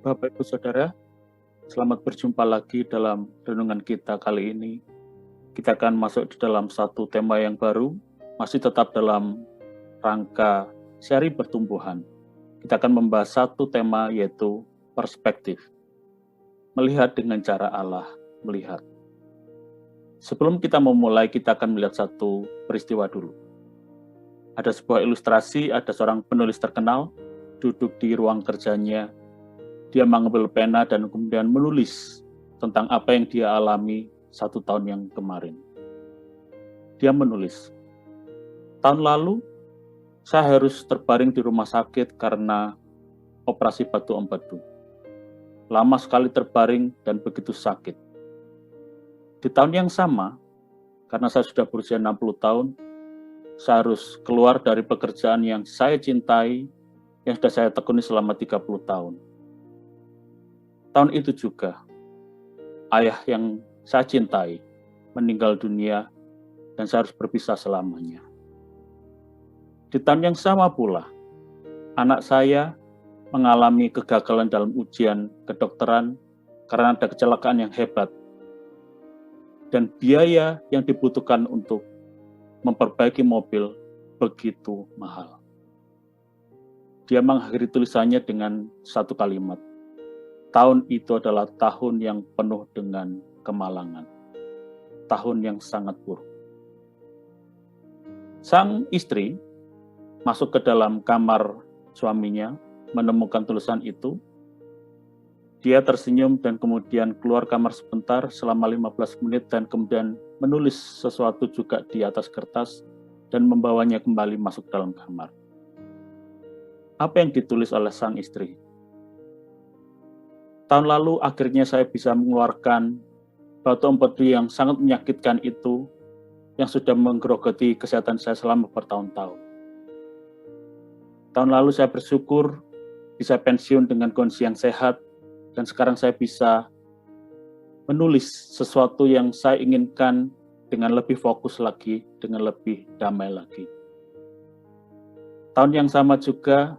Bapak Ibu Saudara, selamat berjumpa lagi dalam renungan kita kali ini. Kita akan masuk di dalam satu tema yang baru, masih tetap dalam rangka seri pertumbuhan. Kita akan membahas satu tema, yaitu perspektif. Melihat dengan cara Allah melihat. Sebelum kita memulai, kita akan melihat satu peristiwa dulu. Ada sebuah ilustrasi, ada seorang penulis terkenal duduk di ruang kerjanya. Dia mengambil pena dan kemudian menulis tentang apa yang dia alami 1 tahun yang kemarin. Dia menulis, tahun lalu saya harus terbaring di rumah sakit karena operasi batu empedu. Lama sekali terbaring dan begitu sakit. Di tahun yang sama, karena saya sudah berusia 60 tahun, saya harus keluar dari pekerjaan yang saya cintai, yang sudah saya tekuni selama 30 tahun. Tahun itu juga, ayah yang saya cintai meninggal dunia dan saya harus berpisah selamanya. Di tahun yang sama pula, anak saya mengalami kegagalan dalam ujian kedokteran karena ada kecelakaan yang hebat. Dan biaya yang dibutuhkan untuk memperbaiki mobil begitu mahal. Dia mengakhiri tulisannya dengan satu kalimat. Tahun itu adalah tahun yang penuh dengan kemalangan. Tahun yang sangat buruk. Sang istri masuk ke dalam kamar suaminya, menemukan tulisan itu. Dia tersenyum dan kemudian keluar kamar sebentar selama 15 menit dan kemudian menulis sesuatu juga di atas kertas dan membawanya kembali masuk dalam kamar. Apa yang ditulis oleh sang istri? Tahun lalu akhirnya saya bisa mengeluarkan batu empedu yang sangat menyakitkan itu, yang sudah menggerogoti kesehatan saya selama bertahun-tahun. Tahun lalu saya bersyukur bisa pensiun dengan kondisi yang sehat, dan sekarang saya bisa menulis sesuatu yang saya inginkan dengan lebih fokus lagi, dengan lebih damai lagi. Tahun yang sama juga,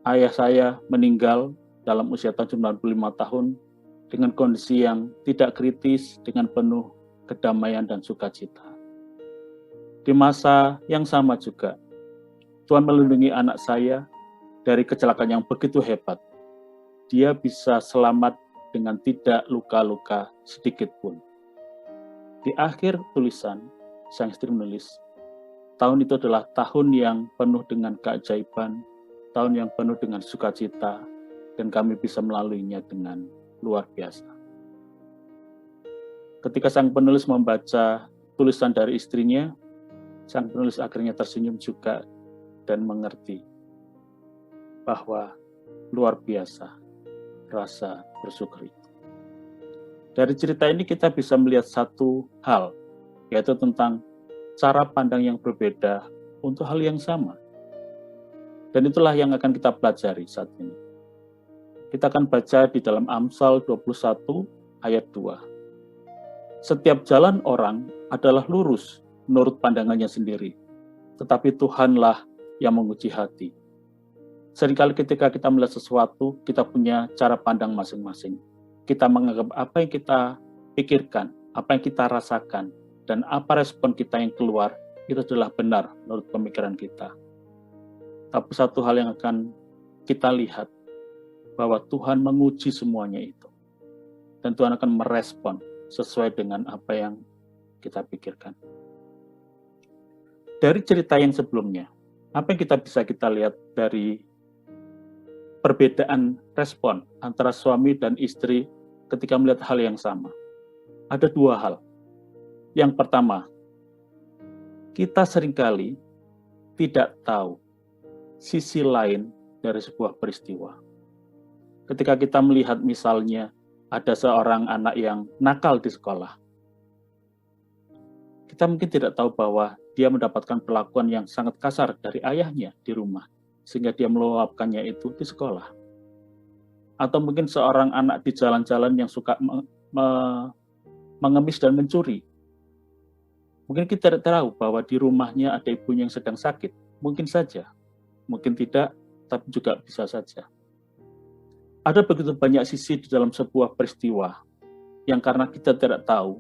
ayah saya meninggal dalam usia tahun 95 tahun dengan kondisi yang tidak kritis, dengan penuh kedamaian dan sukacita. Di masa yang sama juga, Tuhan melindungi anak saya dari kecelakaan yang begitu hebat. Dia bisa selamat dengan tidak luka-luka sedikit pun. Di akhir tulisan, sang istri menulis, tahun itu adalah tahun yang penuh dengan keajaiban, tahun yang penuh dengan sukacita, dan kami bisa melaluinya dengan luar biasa. Ketika sang penulis membaca tulisan dari istrinya, sang penulis akhirnya tersenyum juga dan mengerti bahwa luar biasa rasa bersyukur itu. Dari cerita ini kita bisa melihat satu hal, yaitu tentang cara pandang yang berbeda untuk hal yang sama. Dan itulah yang akan kita pelajari saat ini. Kita akan baca di dalam Amsal 21 ayat 2. Setiap jalan orang adalah lurus menurut pandangannya sendiri, tetapi Tuhanlah yang menguji hati. Seringkali ketika kita melihat sesuatu, kita punya cara pandang masing-masing. Kita menganggap apa yang kita pikirkan, apa yang kita rasakan, dan apa respon kita yang keluar, itu adalah benar menurut pemikiran kita. Tapi satu hal yang akan kita lihat, bahwa Tuhan menguji semuanya itu. Dan Tuhan akan merespon sesuai dengan apa yang kita pikirkan. Dari cerita yang sebelumnya, apa yang kita lihat dari perbedaan respon antara suami dan istri ketika melihat hal yang sama? Ada dua hal. Yang pertama, kita seringkali tidak tahu sisi lain dari sebuah peristiwa. Ketika kita melihat misalnya ada seorang anak yang nakal di sekolah, kita mungkin tidak tahu bahwa dia mendapatkan perlakuan yang sangat kasar dari ayahnya di rumah, sehingga dia meluapkannya itu di sekolah. Atau mungkin seorang anak di jalan-jalan yang suka mengemis dan mencuri. Mungkin kita tidak tahu bahwa di rumahnya ada ibunya yang sedang sakit. Mungkin saja, mungkin tidak, tapi juga bisa saja. Ada begitu banyak sisi di dalam sebuah peristiwa yang karena kita tidak tahu,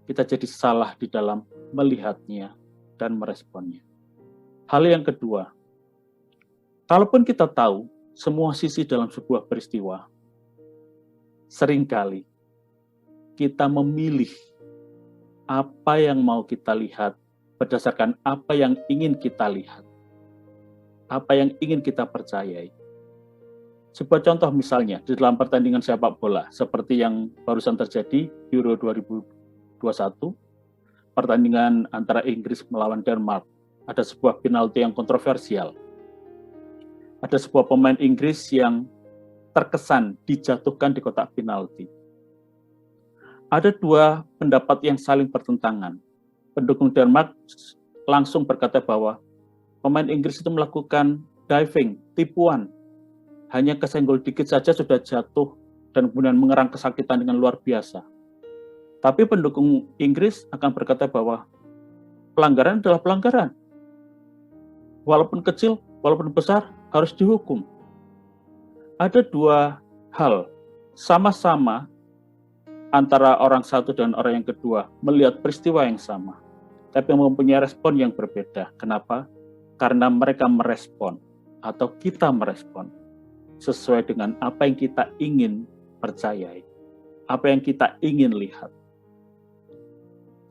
kita jadi salah di dalam melihatnya dan meresponnya. Hal yang kedua, kalaupun kita tahu semua sisi dalam sebuah peristiwa, seringkali kita memilih apa yang mau kita lihat berdasarkan apa yang ingin kita lihat, apa yang ingin kita percayai. Sebuah contoh misalnya di dalam pertandingan sepak bola seperti yang barusan terjadi Euro 2021, pertandingan antara Inggris melawan Denmark, ada sebuah penalti yang kontroversial. Ada sebuah pemain Inggris yang terkesan dijatuhkan di kotak penalti. Ada dua pendapat yang saling bertentangan. Pendukung Denmark langsung berkata bahwa pemain Inggris itu melakukan diving, tipuan. Hanya kesenggol dikit saja sudah jatuh dan kemudian mengerang kesakitan dengan luar biasa. Tapi pendukung Inggris akan berkata bahwa pelanggaran adalah pelanggaran. Walaupun kecil, walaupun besar, harus dihukum. Ada dua hal, sama-sama antara orang satu dan orang yang kedua melihat peristiwa yang sama, tapi mempunyai respon yang berbeda. Kenapa? Karena mereka merespon atau kita merespon sesuai dengan apa yang kita ingin percayai, apa yang kita ingin lihat.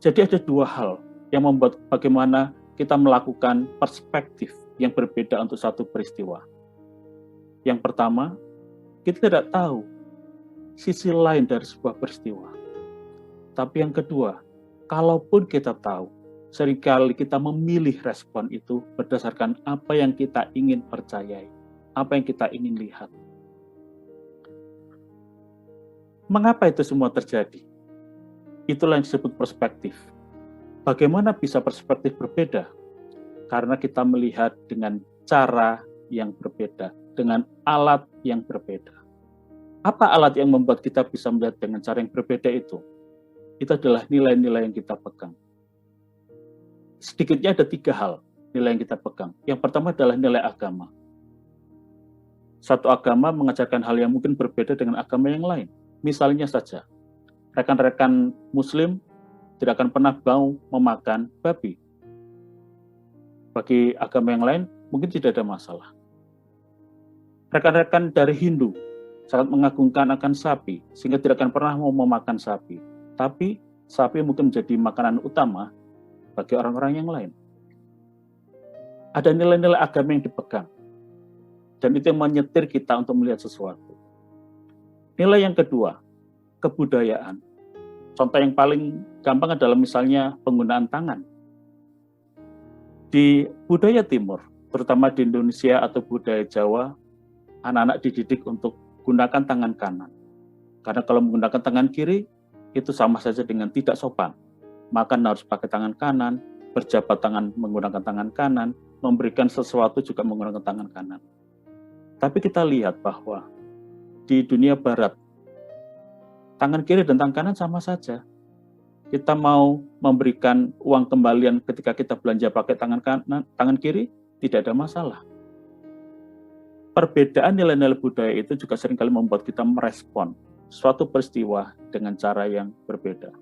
Jadi ada dua hal yang membuat bagaimana kita melakukan perspektif yang berbeda untuk satu peristiwa. Yang pertama, kita tidak tahu sisi lain dari sebuah peristiwa. Tapi yang kedua, kalaupun kita tahu, seringkali kita memilih respon itu berdasarkan apa yang kita ingin percayai, apa yang kita ingin lihat. Mengapa itu semua terjadi? Itulah yang disebut perspektif. Bagaimana bisa perspektif berbeda? Karena kita melihat dengan cara yang berbeda, dengan alat yang berbeda. Apa alat yang membuat kita bisa melihat dengan cara yang berbeda itu? Itu adalah nilai-nilai yang kita pegang. Sedikitnya ada 3 hal nilai yang kita pegang. Yang pertama adalah nilai agama. Satu agama mengajarkan hal yang mungkin berbeda dengan agama yang lain. Misalnya saja, rekan-rekan Muslim tidak akan pernah mau memakan babi. Bagi agama yang lain, mungkin tidak ada masalah. Rekan-rekan dari Hindu sangat mengagungkan akan sapi, sehingga tidak akan pernah mau memakan sapi. Tapi, sapi mungkin menjadi makanan utama bagi orang-orang yang lain. Ada nilai-nilai agama yang dipegang. Dan itu yang menyetir kita untuk melihat sesuatu. Nilai yang kedua, kebudayaan. Contoh yang paling gampang adalah misalnya penggunaan tangan. Di budaya timur, terutama di Indonesia atau budaya Jawa, anak-anak dididik untuk gunakan tangan kanan. Karena kalau menggunakan tangan kiri, itu sama saja dengan tidak sopan. Makan harus pakai tangan kanan, berjabat tangan menggunakan tangan kanan, memberikan sesuatu juga menggunakan tangan kanan. Tapi kita lihat bahwa di dunia barat, tangan kiri dan tangan kanan sama saja. Kita mau memberikan uang kembalian ketika kita belanja pakai tangan kanan, tangan kiri, tidak ada masalah. Perbedaan nilai-nilai budaya itu juga seringkali membuat kita merespon suatu peristiwa dengan cara yang berbeda.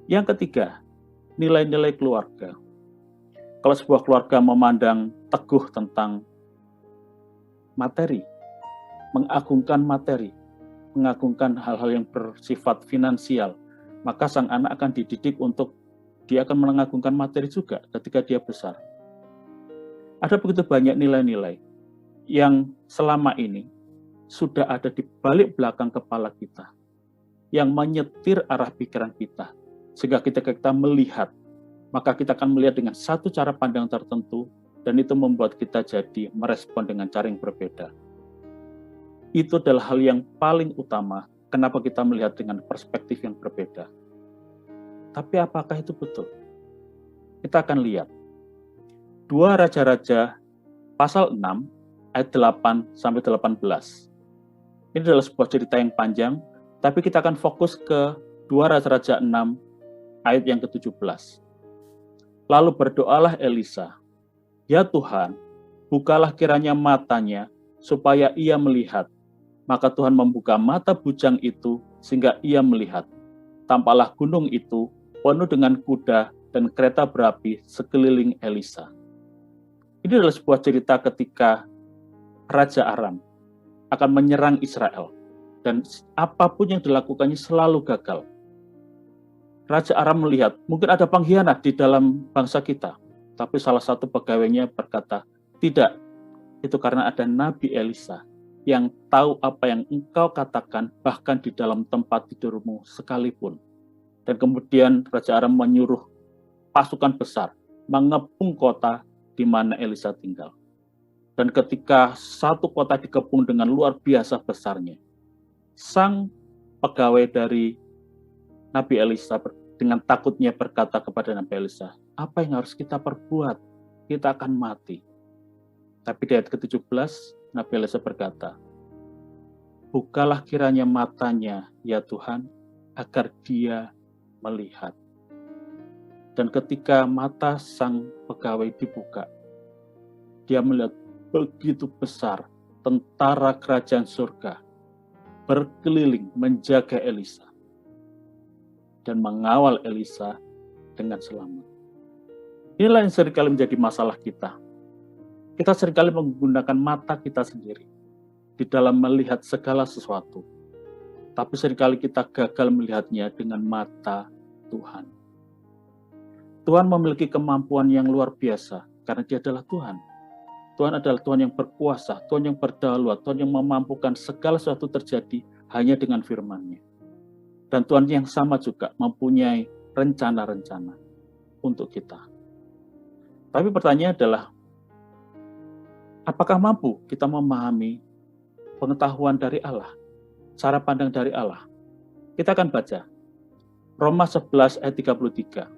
Yang ketiga, nilai-nilai keluarga. Kalau sebuah keluarga memandang teguh tentang materi, mengagungkan hal-hal yang bersifat finansial, maka sang anak akan dididik untuk dia akan mengagungkan materi juga ketika dia besar. Ada begitu banyak nilai-nilai yang selama ini sudah ada di balik belakang kepala kita, yang menyetir arah pikiran kita, sehingga ketika kita melihat, maka kita akan melihat dengan satu cara pandang tertentu, dan itu membuat kita jadi merespon dengan cara yang berbeda. Itu adalah hal yang paling utama, kenapa kita melihat dengan perspektif yang berbeda. Tapi apakah itu betul? Kita akan lihat. 2 Raja-Raja pasal 6 ayat 8-18. Ini adalah sebuah cerita yang panjang, tapi kita akan fokus ke 2 Raja-Raja 6 ayat yang ke-17. Lalu berdoalah Elisa, "Ya Tuhan, bukalah kiranya matanya supaya ia melihat." Maka Tuhan membuka mata bujang itu sehingga ia melihat. Tampaklah gunung itu penuh dengan kuda dan kereta berapi sekeliling Elisa. Ini adalah sebuah cerita ketika Raja Aram akan menyerang Israel. Dan apapun yang dilakukannya selalu gagal. Raja Aram melihat, mungkin ada pengkhianat di dalam bangsa kita. Tapi salah satu pegawainya berkata, tidak, itu karena ada Nabi Elisa yang tahu apa yang engkau katakan bahkan di dalam tempat tidurmu sekalipun. Dan kemudian Raja Aram menyuruh pasukan besar mengepung kota di mana Elisa tinggal. Dan ketika satu kota dikepung dengan luar biasa besarnya, sang pegawai dari Nabi Elisa dengan takutnya berkata kepada Nabi Elisa, apa yang harus kita perbuat? Kita akan mati. Tapi di ayat ke-17, Nabi Elisa berkata, bukalah kiranya matanya, ya Tuhan, agar dia melihat. Dan ketika mata sang pegawai dibuka, dia melihat begitu besar tentara kerajaan surga berkeliling menjaga Elisa dan mengawal Elisa dengan selamat. Inilah yang seringkali menjadi masalah kita. Kita seringkali menggunakan mata kita sendiri di dalam melihat segala sesuatu. Tapi seringkali kita gagal melihatnya dengan mata Tuhan. Tuhan memiliki kemampuan yang luar biasa karena Dia adalah Tuhan. Tuhan adalah Tuhan yang berkuasa, Tuhan yang berdaulat, Tuhan yang memampukan segala sesuatu terjadi hanya dengan firman-Nya. Dan Tuhan yang sama juga mempunyai rencana-rencana untuk kita. Tapi pertanyaannya adalah, apakah mampu kita memahami pengetahuan dari Allah, cara pandang dari Allah? Kita akan baca Roma 11 ayat 33.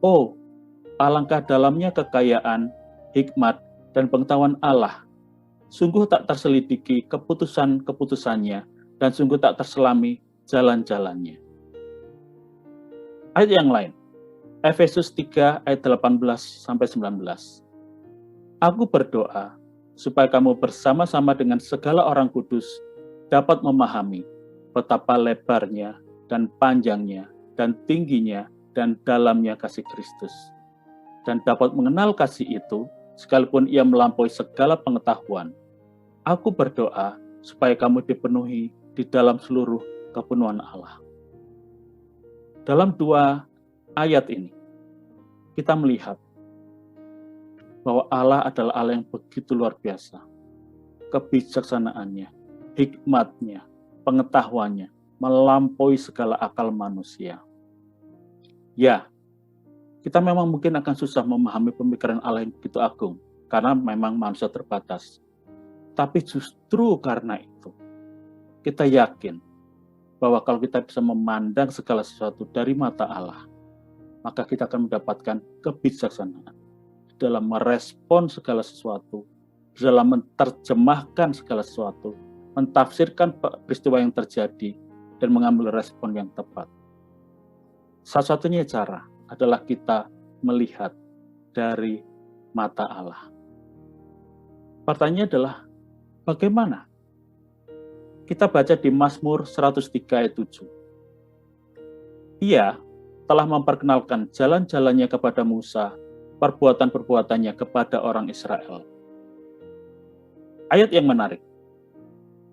Oh, alangkah dalamnya kekayaan, hikmat, dan pengetahuan Allah. Sungguh tak terselidiki keputusan-keputusannya, dan sungguh tak terselami jalan-jalannya. Ayat yang lain, Efesus 3 ayat 18-19. Aku berdoa supaya kamu bersama-sama dengan segala orang kudus dapat memahami betapa lebarnya dan panjangnya dan tingginya dan dalamnya kasih Kristus, dan dapat mengenal kasih itu sekalipun ia melampaui segala pengetahuan. Aku berdoa supaya kamu dipenuhi di dalam seluruh kepenuhan Allah. Dalam dua ayat ini, kita melihat bahwa Allah adalah Allah yang begitu luar biasa. Kebijaksanaannya, hikmatnya, pengetahuannya, melampaui segala akal manusia. Ya, kita memang mungkin akan susah memahami pemikiran Allah yang begitu agung, karena memang manusia terbatas. Tapi justru karena itu, kita yakin bahwa kalau kita bisa memandang segala sesuatu dari mata Allah, maka kita akan mendapatkan kebijaksanaan dalam merespon segala sesuatu, dalam menerjemahkan segala sesuatu, mentafsirkan peristiwa yang terjadi, dan mengambil respon yang tepat. Satu-satunya cara adalah kita melihat dari mata Allah. Pertanyaannya adalah, bagaimana? Kita baca di Mazmur 103 ayat 7. Ia telah memperkenalkan jalan-jalannya kepada Musa, perbuatan-perbuatannya kepada orang Israel. Ayat yang menarik.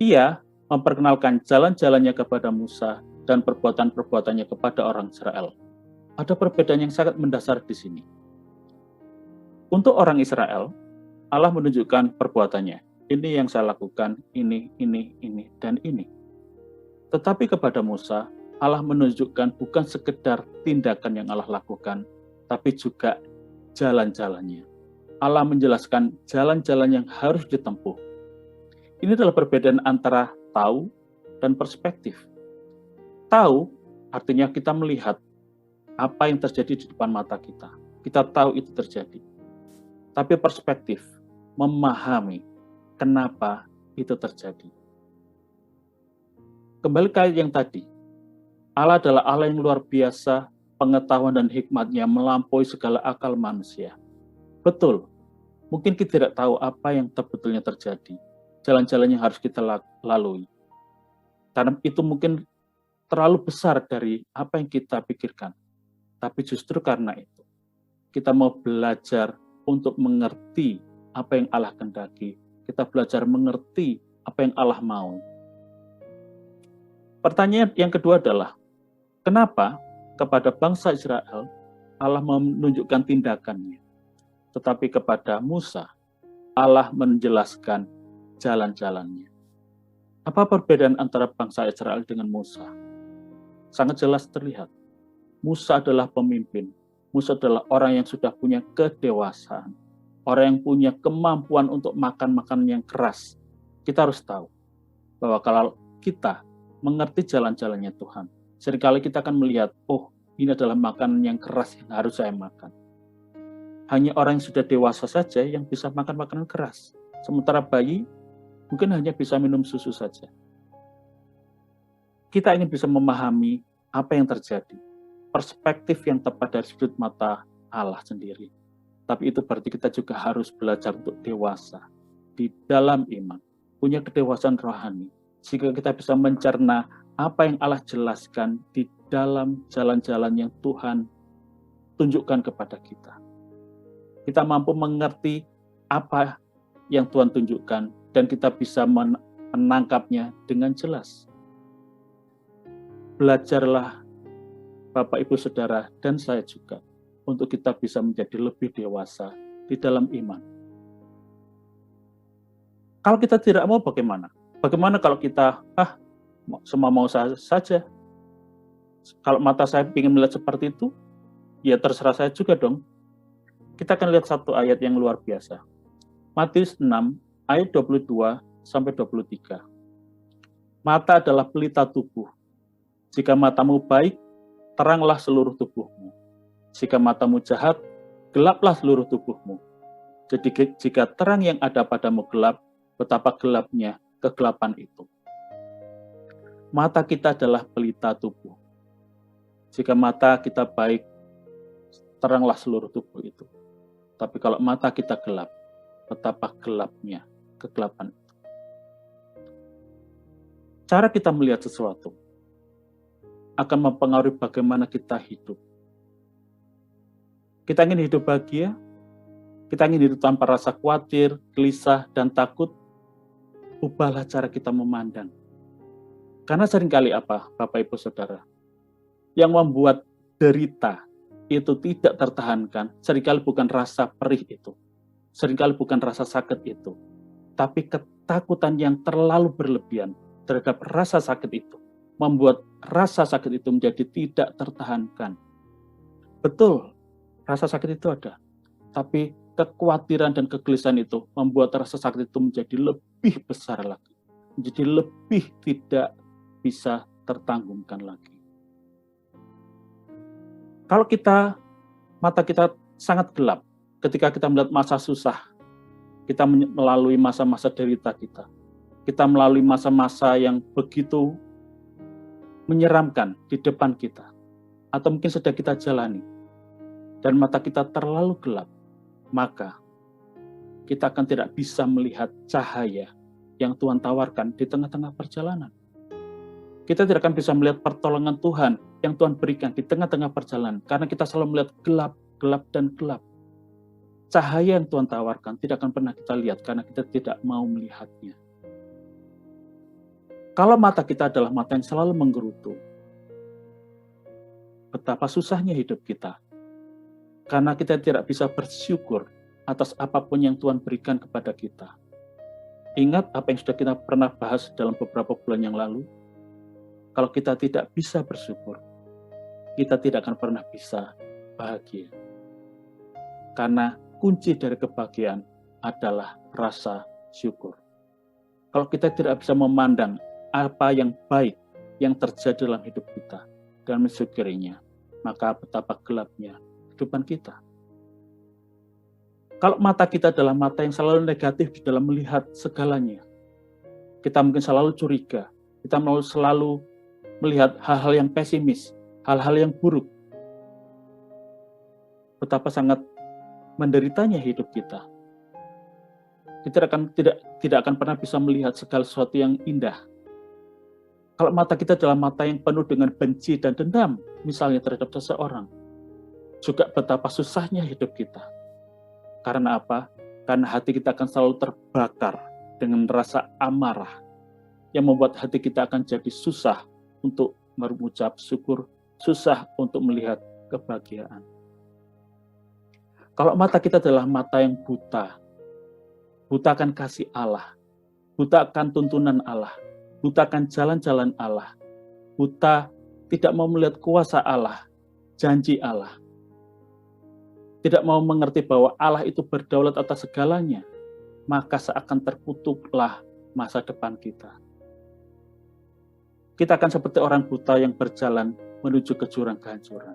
Ia memperkenalkan jalan-jalannya kepada Musa dan perbuatan-perbuatannya kepada orang Israel. Ada perbedaan yang sangat mendasar di sini. Untuk orang Israel, Allah menunjukkan perbuatannya. Ini yang saya lakukan, ini, dan ini. Tetapi kepada Musa, Allah menunjukkan bukan sekedar tindakan yang Allah lakukan, tapi juga jalan-jalannya. Allah menjelaskan jalan-jalan yang harus ditempuh. Ini adalah perbedaan antara tahu dan perspektif. Tahu artinya kita melihat apa yang terjadi di depan mata kita. Kita tahu itu terjadi. Tapi perspektif, memahami kenapa itu terjadi. Kembali ke ayat yang tadi. Allah adalah Allah yang luar biasa, pengetahuan dan hikmatnya melampaui segala akal manusia. Betul, mungkin kita tidak tahu apa yang sebetulnya terjadi. jalan-jalan yang harus kita lalui. Karena itu mungkin terlalu besar dari apa yang kita pikirkan. Tapi justru karena itu, kita mau belajar untuk mengerti apa yang Allah kehendaki. Kita belajar mengerti apa yang Allah mau. Pertanyaan yang kedua adalah, kenapa kepada bangsa Israel Allah menunjukkan tindakannya, tetapi kepada Musa Allah menjelaskan jalan-jalannya? Apa perbedaan antara bangsa Israel dengan Musa? Sangat jelas terlihat. Musa adalah pemimpin. Musa adalah orang yang sudah punya kedewasaan. Orang yang punya kemampuan untuk makan makanan yang keras. Kita harus tahu bahwa kalau kita mengerti jalan-jalannya Tuhan, seringkali kita akan melihat, oh, ini adalah makanan yang keras yang harus saya makan. Hanya orang yang sudah dewasa saja yang bisa makan makanan keras. Sementara bayi mungkin hanya bisa minum susu saja. Kita ingin bisa memahami apa yang terjadi. Perspektif yang tepat dari sudut mata Allah sendiri. Tapi itu berarti kita juga harus belajar untuk dewasa di dalam iman. Punya kedewasaan rohani. Sehingga kita bisa mencerna apa yang Allah jelaskan di dalam jalan-jalan yang Tuhan tunjukkan kepada kita. Kita mampu mengerti apa yang Tuhan tunjukkan dan kita bisa menangkapnya dengan jelas. Belajarlah Bapak, Ibu, Saudara, dan saya juga untuk kita bisa menjadi lebih dewasa di dalam iman. Kalau kita tidak mau bagaimana? Bagaimana kalau kita, semua mau saja. Kalau mata saya ingin melihat seperti itu, ya terserah saya juga dong. Kita akan lihat satu ayat yang luar biasa. Matius 6, ayat 22-23. Mata adalah pelita tubuh. Jika matamu baik, teranglah seluruh tubuhmu. Jika matamu jahat, gelaplah seluruh tubuhmu. Jadi jika terang yang ada padamu gelap, betapa gelapnya kegelapan itu. Mata kita adalah pelita tubuh. Jika mata kita baik, teranglah seluruh tubuh itu. Tapi kalau mata kita gelap, betapa gelapnya kegelapan itu. Cara kita melihat sesuatu akan mempengaruhi bagaimana kita hidup. Kita ingin hidup bahagia, kita ingin hidup tanpa rasa khawatir, gelisah, dan takut. Ubahlah cara kita memandang. Karena seringkali apa, Bapak, Ibu, Saudara? Yang membuat derita itu tidak tertahankan, seringkali bukan rasa perih itu. Seringkali bukan rasa sakit itu. Tapi ketakutan yang terlalu berlebihan terhadap rasa sakit itu. Membuat rasa sakit itu menjadi tidak tertahankan. Betul, rasa sakit itu ada. Tapi kekhawatiran dan kegelisahan itu membuat rasa sakit itu menjadi lebih besar lagi. Menjadi lebih tidak bisa tertanggungkan lagi. Kalau mata kita sangat gelap, ketika kita melihat masa susah, kita melalui masa-masa derita kita melalui masa-masa yang begitu menyeramkan di depan kita, atau mungkin sedang kita jalani, dan mata kita terlalu gelap, maka kita akan tidak bisa melihat cahaya yang Tuhan tawarkan di tengah-tengah perjalanan. Kita tidak akan bisa melihat pertolongan Tuhan yang Tuhan berikan di tengah-tengah perjalanan, karena kita selalu melihat gelap, gelap, dan gelap. Cahaya yang Tuhan tawarkan tidak akan pernah kita lihat, karena kita tidak mau melihatnya. Kalau mata kita adalah mata yang selalu menggerutu, betapa susahnya hidup kita. Karena kita tidak bisa bersyukur atas apapun yang Tuhan berikan kepada kita. Ingat apa yang sudah kita pernah bahas dalam beberapa bulan yang lalu? Kalau kita tidak bisa bersyukur, kita tidak akan pernah bisa bahagia. Karena kunci dari kebahagiaan adalah rasa syukur. Kalau kita tidak bisa memandang apa yang baik yang terjadi dalam hidup kita dan mensyukurinya, maka betapa gelapnya kehidupan kita. Kalau mata kita adalah mata yang selalu negatif di dalam melihat segalanya, kita mungkin selalu curiga, kita selalu melihat hal-hal yang pesimis, hal-hal yang buruk. Betapa sangat menderitanya hidup kita. Kita tidak akan pernah bisa melihat segala sesuatu yang indah. Kalau mata kita adalah mata yang penuh dengan benci dan dendam, misalnya terhadap seseorang, juga betapa susahnya hidup kita. Karena apa? Karena hati kita akan selalu terbakar dengan rasa amarah, yang membuat hati kita akan jadi susah untuk mengucap syukur, susah untuk melihat kebahagiaan. Kalau mata kita adalah mata yang buta akan kasih Allah, buta akan tuntunan Allah, buta akan jalan-jalan Allah, buta tidak mau melihat kuasa Allah, janji Allah, tidak mau mengerti bahwa Allah itu berdaulat atas segalanya, maka seakan terkutuklah masa depan kita. Kita akan seperti orang buta yang berjalan menuju ke jurang kehancuran.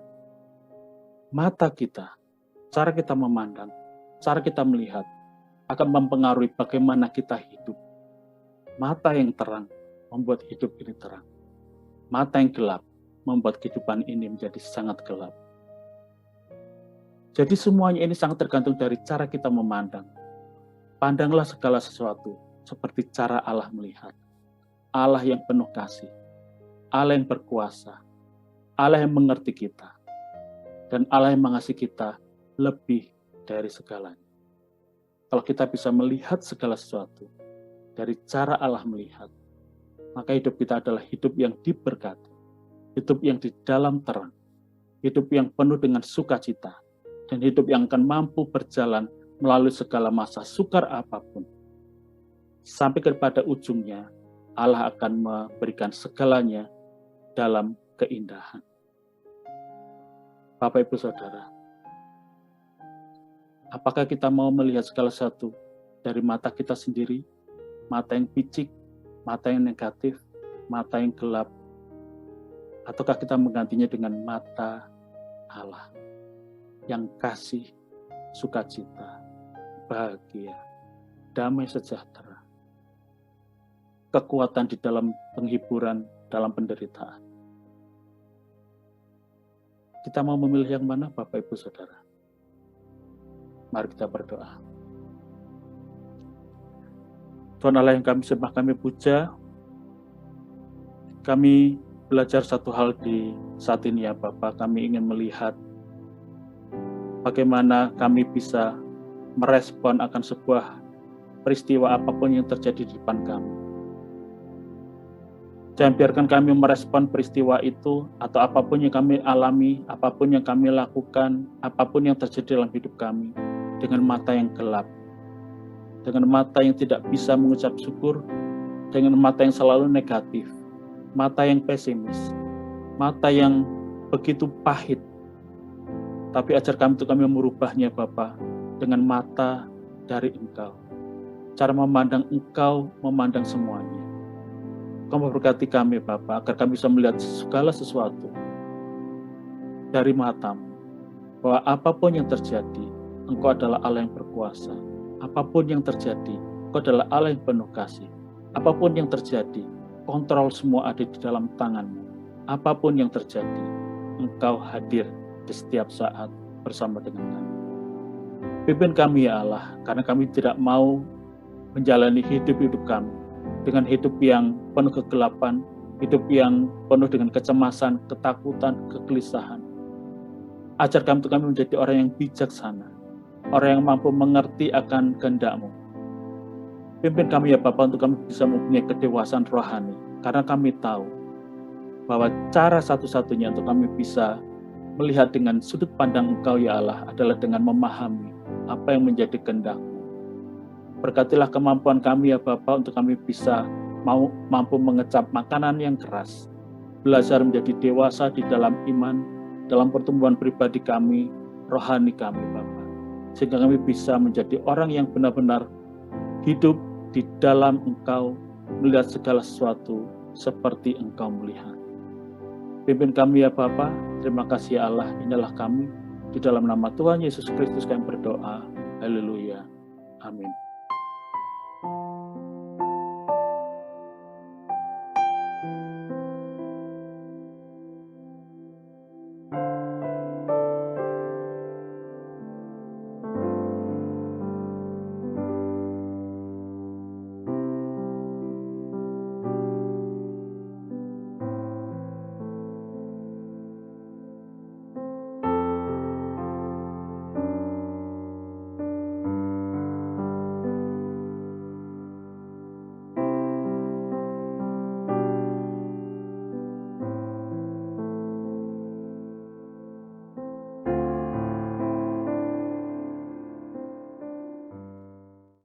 Mata kita, cara kita memandang, cara kita melihat, akan mempengaruhi bagaimana kita hidup. Mata yang terang membuat hidup ini terang. Mata yang gelap membuat kehidupan ini menjadi sangat gelap. Jadi semuanya ini sangat tergantung dari cara kita memandang. Pandanglah segala sesuatu seperti cara Allah melihat. Allah yang penuh kasih, Allah yang berkuasa, Allah yang mengerti kita, dan Allah yang mengasihi kita lebih dari segalanya. Kalau kita bisa melihat segala sesuatu dari cara Allah melihat, maka hidup kita adalah hidup yang diberkati, hidup yang di dalam terang, hidup yang penuh dengan sukacita, dan hidup yang akan mampu berjalan melalui segala masa sukar apapun. Sampai kepada ujungnya, Allah akan memberikan segalanya dalam keindahan. Bapak, Ibu, Saudara, apakah kita mau melihat segala sesuatu dari mata kita sendiri, mata yang picik, mata yang negatif, mata yang gelap, ataukah kita menggantinya dengan mata Allah yang kasih, sukacita, bahagia, damai sejahtera, kekuatan di dalam penghiburan, dalam penderitaan. Kita mau memilih yang mana, Bapak, Ibu, Saudara? Mari kita berdoa. Tuhan Allah yang kami sembah, kami puja, kami belajar satu hal di saat ini ya Bapak. Kami ingin melihat bagaimana kami bisa merespon akan sebuah peristiwa apapun yang terjadi di depan kami. Jangan biarkan kami merespon peristiwa itu atau apapun yang kami alami, apapun yang kami lakukan, apapun yang terjadi dalam hidup kami dengan mata yang gelap, dengan mata yang tidak bisa mengucap syukur, dengan mata yang selalu negatif, mata yang pesimis, mata yang begitu pahit. Tapi ajar kami untuk kami merubahnya Bapa dengan mata dari Engkau. Cara memandang Engkau, memandang semuanya. Kau memberkati kami Bapa, agar kami bisa melihat segala sesuatu dari mata-Mu, bahwa apapun yang terjadi, Engkau adalah Allah yang berkuasa. Apapun yang terjadi, Engkau adalah Allah yang penuh kasih. Apapun yang terjadi, kontrol semua ada di dalam tangan-Mu. Apapun yang terjadi, Engkau hadir di setiap saat bersama dengan kami. Pimpin kami ya Allah, karena kami tidak mau menjalani hidup-hidup kami dengan hidup yang penuh kegelapan, hidup yang penuh dengan kecemasan, ketakutan, kegelisahan. Ajar kami untuk kami menjadi orang yang bijaksana, orang yang mampu mengerti akan kehendak-Mu. Pimpin kami ya Bapa untuk kami bisa mempunyai kedewasaan rohani, karena kami tahu bahwa cara satu-satunya untuk kami bisa melihat dengan sudut pandang Engkau ya Allah adalah dengan memahami apa yang menjadi kehendak-Mu. Berkatilah kemampuan kami ya Bapa untuk kami bisa mampu mengecap makanan yang keras, belajar menjadi dewasa di dalam iman, dalam pertumbuhan pribadi kami, rohani kami Bapa. Sehingga kami bisa menjadi orang yang benar-benar hidup di dalam Engkau, melihat segala sesuatu seperti Engkau melihat. Pimpin kami ya Bapa, terima kasih ya Allah, inilah kami. Di dalam nama Tuhan Yesus Kristus kami berdoa. Haleluya. Amin.